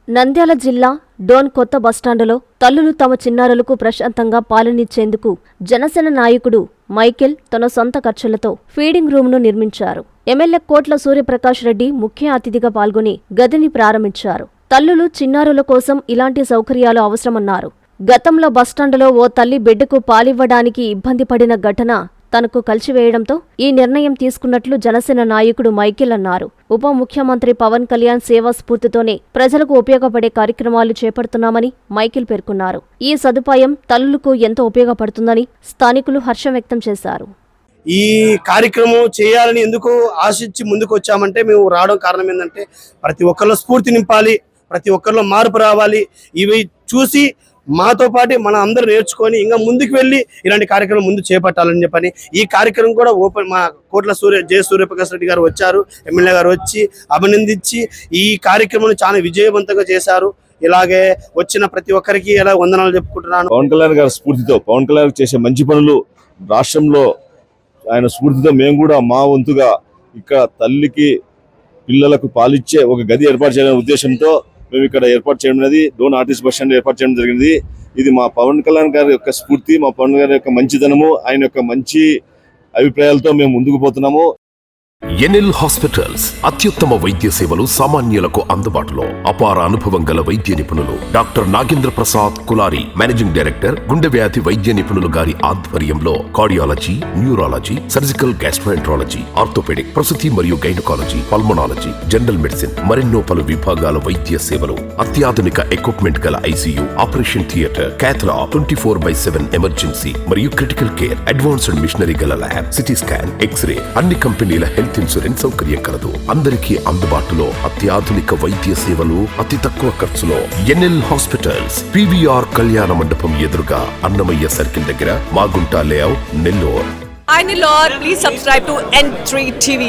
నంద్యాల జిల్లా డోన్ కొత్త బస్టాండులో తల్లులు తమ చిన్నారులకు ప్రశాంతంగా పాలనిచ్చేందుకు జనసేన నాయకుడు మైకేల్ తన సొంత ఖర్చులతో ఫీడింగ్ రూమ్ను నిర్మించారు. ఎమ్మెల్యే కోట్ల సూర్యప్రకాష్ రెడ్డి ముఖ్య అతిథిగా పాల్గొని గదిని ప్రారంభించారు. తల్లులు చిన్నారుల కోసం ఇలాంటి సౌకర్యాలు అవసరమన్నారు. గతంలో బస్టాండులో ఓ తల్లి బిడ్డకు పాలివ్వడానికి ఇబ్బంది పడిన ఘటన తనకు కలిసివేయడంతో ఈ నిర్ణయం తీసుకున్నట్లు జనసేన నాయకుడు మైకేల్ అన్నారు. ఉప ముఖ్యమంత్రి పవన్ కళ్యాణ్ సేవా స్ఫూర్తితోనే ప్రజలకు ఉపయోగపడే కార్యక్రమాలు చేపడుతున్నామని మైకేల్ పేర్కొన్నారు. ఈ సదుపాయం తల్లులకు ఎంతో ఉపయోగపడుతుందని స్థానికులు హర్షం వ్యక్తం చేశారు. ఈ కార్యక్రమం చేయాలని ఎందుకు ఆశించి ముందుకు వచ్చామంటే, మేము రావడం కారణం ఏంటంటే ప్రతి ఒక్కరిలో స్ఫూర్తి నింపాలి, ప్రతి ఒక్కరిలో మార్పు రావాలి. ఇవి చూసి మాతో పాటు మన అందరూ నేర్చుకొని ఇంకా ముందుకు వెళ్ళి ఇలాంటి కార్యక్రమం ముందు చేపట్టాలని చెప్పని ఈ కార్యక్రమం కూడా మా కోట్ల సూర్యప్రకాష్ రెడ్డి గారు వచ్చారు. ఎమ్మెల్యే గారు వచ్చి అభినందించి ఈ కార్యక్రమం చాలా విజయవంతంగా చేశారు. ఇలాగే వచ్చిన ప్రతి ఒక్కరికి ఇలా వందనాలు చెప్పుకుంటున్నాను. పవన్ కళ్యాణ్ గారి స్ఫూర్తితో, పవన్ కళ్యాణ్ చేసే మంచి పనులు రాష్ట్రంలో ఆయన స్ఫూర్తితో మేము కూడా మా వంతుగా ఇక్కడ తల్లికి పిల్లలకు పాలిచ్చే ఒక గది ఏర్పాటు చేయాలనే ఉద్దేశంతో మేము ఇక్కడ ఏర్పాటు చేయడం అనేది డోన్ ఆర్టీసీ బస్ స్టాండ్ ఏర్పాటు చేయడం జరిగింది. ఇది మా పవన్ కళ్యాణ్ గారి యొక్క స్ఫూర్తి, మా పవన్ గారి యొక్క మంచితనము, ఆయన యొక్క మంచి అభిప్రాయాలతో మేము ముందుకు పోతున్నాము. ఎన్ఎల్ హాస్పిటల్స్ అత్యుత్తమ వైద్య సేవలు సామాన్యులకు అందుబాటులో. అపార అనుభవం గల వైద్య నిపుణులు doctor Nagendra Prasad Kulari, managing director, గుండె వ్యాధి వైద్య నిపుణులు గారి ఆధ్వర్యంలో cardiology, neurology, surgical gastroenterology, orthopaedic, ప్రసూతి మరియు గైనకాలజీ, పల్మనాలజీ, జనరల్ మెడిసిన్ మరెన్నో పలు విభాగాల వైద్య సేవలు. అత్యాధునిక ఎక్విప్మెంట్ గల ఐసీయూ, ఆపరేషన్ థియేటర్, క్యాథ్లా, 24/7 ఎమర్జెన్సీ మరియు క్రిటికల్ కేర్, అడ్వాన్స్డ్ మిషనరీ గల ల్యాబ్, సిటీ స్కాన్, ఎక్స్రే, అన్ని కంపెనీల హెల్త్ ఇన్సూరెన్స్ సౌకర్యం కలదు. అందరికీ అందుబాటులో అత్యాధునిక వైద్య సేవలు అతి తక్కువ ఖర్చులో. ఎన్ఎల్ హాస్పిటల్స్, పివిఆర్ కళ్యాణ మండపం ఎదురుగా, అన్నమయ్య సర్కిల్ దగ్గర, Magunta layout, Nellore. Please subscribe to N3 TV.